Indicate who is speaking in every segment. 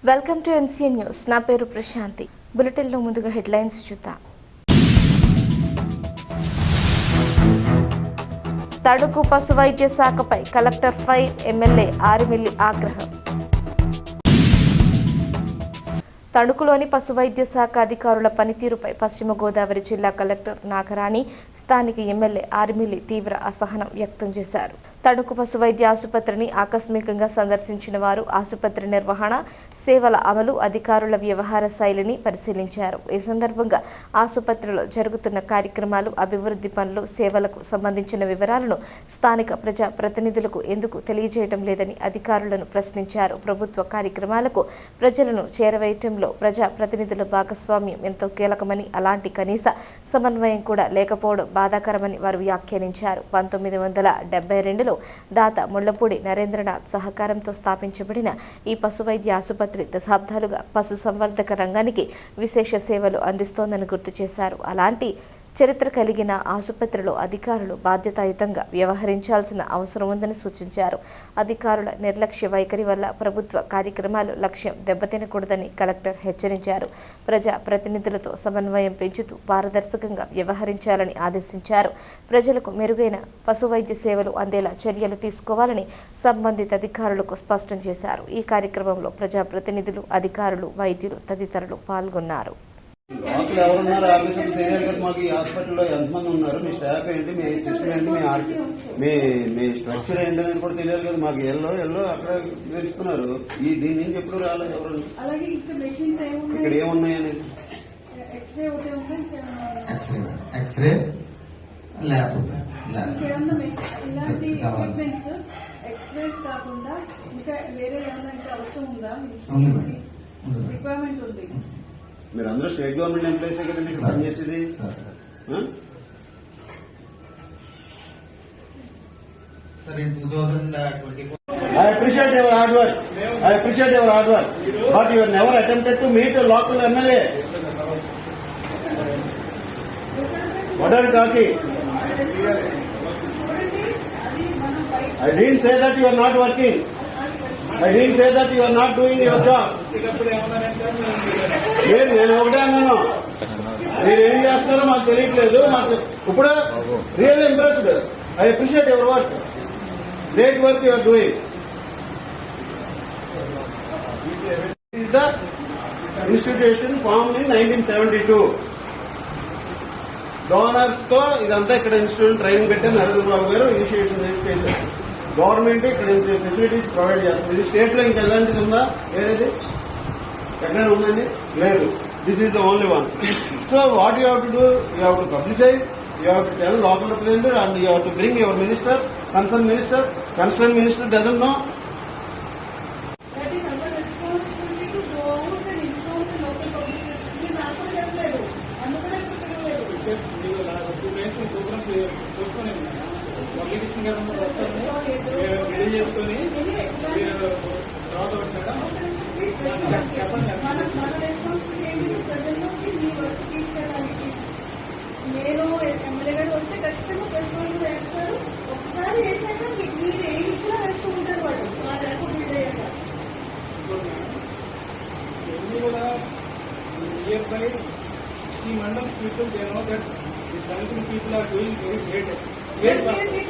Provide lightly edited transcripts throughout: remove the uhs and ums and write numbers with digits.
Speaker 1: Welcome to NCN news. నా పేరు ప్రశాంతి. బులెటిన్లో ముందుగా హెడ్లైన్స్ చూద్దాం. తడుకు పశు వైద్య శాఖపై కలెక్టర్ ఫైర్, ఎమ్మెల్యే ఆరిమిల్లి ఆగ్రహం. తణుకులోని పశు వైద్య శాఖ అధికారుల పనితీరుపై పశ్చిమ గోదావరి జిల్లా కలెక్టర్ నాగరాణి, స్థానిక ఎమ్మెల్యే ఆరిమిల్లి తీవ్ర అసహనం వ్యక్తం చేశారు. తణుకు పశు వైద్య ఆసుపత్రిని ఆకస్మికంగా సందర్శించిన వారు ఆసుపత్రి నిర్వహణ, సేవల అమలు, అధికారుల వ్యవహార శైలిని పరిశీలించారు. ఈ సందర్భంగా ఆసుపత్రిలో జరుగుతున్న కార్యక్రమాలు, అభివృద్ధి పనులు, సేవలకు సంబంధించిన వివరాలను స్థానిక ప్రజా ప్రతినిధులకు ఎందుకు తెలియజేయడం లేదని అధికారులను ప్రశ్నించారు. ప్రభుత్వ కార్యక్రమాలకు ప్రజలను చేరవేయటంలో ప్రజా ప్రతినిధుల భాగస్వామ్యం ఎంతో కీలకమని, అలాంటి కనీస సమన్వయం కూడా లేకపోవడం బాధాకరమని వారు వ్యాఖ్యానించారు. 1972లో దాత ముళ్లపూడి నరేంద్రనాథ్ సహకారంతో స్థాపించబడిన ఈ పశు వైద్య ఆసుపత్రి దశాబ్దాలుగా పశు సంవర్ధక రంగానికి విశేష సేవలు అందిస్తోందని గుర్తు చేశారు. అలాంటి చరిత్ర కలిగిన ఆసుపత్రిలో అధికారులు బాధ్యతాయుతంగా వ్యవహరించాల్సిన అవసరం ఉందని సూచించారు. అధికారుల నిర్లక్ష్య వైఖరి వల్ల ప్రభుత్వ కార్యక్రమాలు లక్ష్యం దెబ్బతినకూడదని కలెక్టర్ హెచ్చరించారు. ప్రజా ప్రతినిధులతో సమన్వయం పెంచుతూ పారదర్శకంగా వ్యవహరించాలని ఆదేశించారు. ప్రజలకు మెరుగైన పశు వైద్య సేవలు అందేలా చర్యలు తీసుకోవాలని సంబంధిత అధికారులకు స్పష్టం చేశారు. ఈ కార్యక్రమంలో ప్రజా ప్రతినిధులు, అధికారులు, వైద్యులు తదితరులు పాల్గొన్నారు.
Speaker 2: లోకల్ ఎవరున్నారు ఆఫీసర్లు తెలియాలి కదా. మాకు ఈ హాస్పిటల్లో ఎంతమంది ఉన్నారు, మీ స్టాఫ్ ఏంటి, మీ సిస్టమ్ ఏంటి, మీ స్ట్రక్చర్ ఏంటి అనేది కూడా తెలియాలి కదా. మాకు ఎల్లో అక్కడ తెలుస్తున్నారు. దీని నుంచి ఎప్పుడు రాలేదు ఎవరు. ఇక్కడ ఏమున్నాయి అనేది
Speaker 3: ఎక్స్రే ల్యాబ్
Speaker 4: ఎక్స్రే కాకుండా ఇంకా వేరే ఏమైనా ఇంకా అవసరం ఉందా? రిక్వైర్మెంట్ ఉంది.
Speaker 2: మీరు అందరూ స్టేట్ గవర్నమెంట్ ఎంప్లాయీసే కదండి ఇక్కడ పనిచేసేది. I appreciate your hard work. But you have never attempted to meet a local MLA. What are you talking? I didn't say that you are not working. I didn't say that you are not doing your job. నేను ఒకటే అన్నాను, మీరు ఏం చేస్తున్నారో మాకు తెలియట్లేదు. మాకు ఇప్పుడు real impressed. I appreciate your work. Great work you are doing. Is the institution formed in 1972. Donors తో ఇదంతా ఇక్కడ ఇన్స్టిట్యూషన్ ట్రైనింగ్ పెట్టారు. నరేంద్ర బాబు గారు ఇనిషియేషన్ చేసి చేశారు. గవర్నమెంట్ ఇక్కడ ఫెసిలిటీస్ ప్రొవైడ్ చేస్తుంది. ఇది స్టేట్ లో ఇంకా ఎలాంటిది ఉందా? ఏది ఎక్కడైనా ఉందండి? లేదు. This is the only one. So what you have to do, you have to publicise, you have to tell local representative and you have to bring your minister, concern minister doesn't know.
Speaker 4: చేసుకుని నేను MLA గారు వస్తే ఖచ్చితంగా press వాళ్ళు వేస్తారు. ఒకసారి వేసాక మీరు ఏమి ఇచ్చినా వేస్తూ ఉంటారు వాళ్ళు. వాళ్ళు ఎక్కడ ఫీల్ అయ్యాక కూడా near by 60 mandals people they know that the Telugu people are doing very great.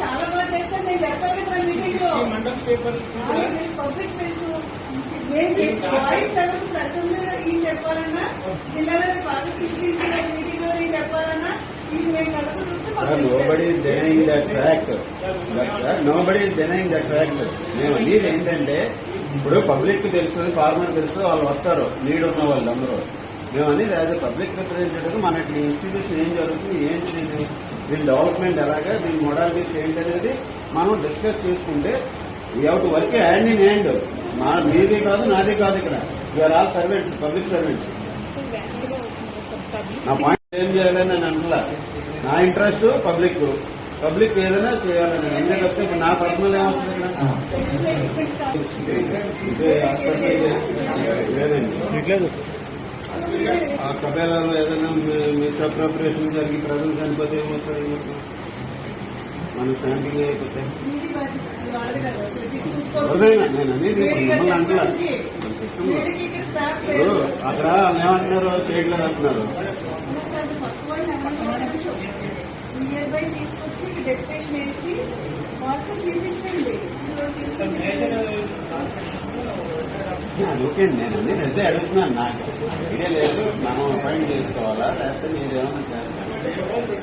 Speaker 4: చాలా బాగా చేస్తాను. నేను చెప్పాను కదా మీటింగ్ లో మండల్స్ పేపర్ పబ్లిక్ తెలుసు. వాయిస్ తరగతి అసెంబ్లీలో ఈ చెప్పాలన్నా, జిల్లాలో పార్టిసిపేట్ మీటింగ్ లో ఈ చెప్పాలన్నా, ఇది మేము కళ్ళతో చూస్తే
Speaker 2: nobody is denying that fact. మేము అనేది ఏంటంటే, ఇప్పుడు పబ్లిక్ తెలుసు, ఫార్మర్ తెలుసు, వాళ్ళు వస్తారు, నీడ్ ఉన్న వాళ్ళు అందరూ. మేము అనేది యాజ్ ఎ పబ్లిక్ రిప్రజెంటేటివ్ మన ఇన్స్టిట్యూషన్ ఏం జరుగుతుంది, ఏంటి దీని డెవలప్మెంట్ ఎలాగా, దీని మొడాలిటీస్ ఏంటి అనేది మనం డిస్కస్ చేసుకుంటే we have to work hand in hand. మీది కాదు, నాది కాదు. ఇక్కడ you are all servants, public servants. నా పాయింట్ ఏం చేయాలని నేను అంటున్నా. నా ఇంట్రెస్ట్ పబ్లిక్ ఏదైనా చేయాలని. ఎందుకంటే వస్తే ఇప్పుడు నా పర్సనల్ ఏమొస్తుంది ఇక్కడ హాస్పిటల్ లేదండి. ఆ కబేలాలో ఏదైనా మిస్అప్రోప్రియేషన్ జరిగి ప్రజలు చనిపోతే ఏమవుతారు? మన స్టాంపింగ్ అయిపోతాయి. నేను అనేది మిమ్మల్ని అంటున్నా. సిస్టమ్
Speaker 5: వీళ్ళకి ఇక్కడ స్టాఫ్
Speaker 2: ఇప్పుడు
Speaker 5: లేదు.
Speaker 2: అక్కడ ఏమంటున్నారు చేయట్లేదు అంటున్నారు.
Speaker 5: మనకు అది తక్కువ నియర్ బై తీసుకొచ్చి ఇక్కడ డెప్యుటేషన్ వేసి వాళ్ళతో చూపించండి.
Speaker 2: అది ఓకే అండి, నేను అన్ని అదే అడుగుతున్నాను. నాకు ఐడియా లేదు, మనం ఫైండ్ చేసుకోవాలా లేకపోతే మీరు ఏమైనా చేస్తారు.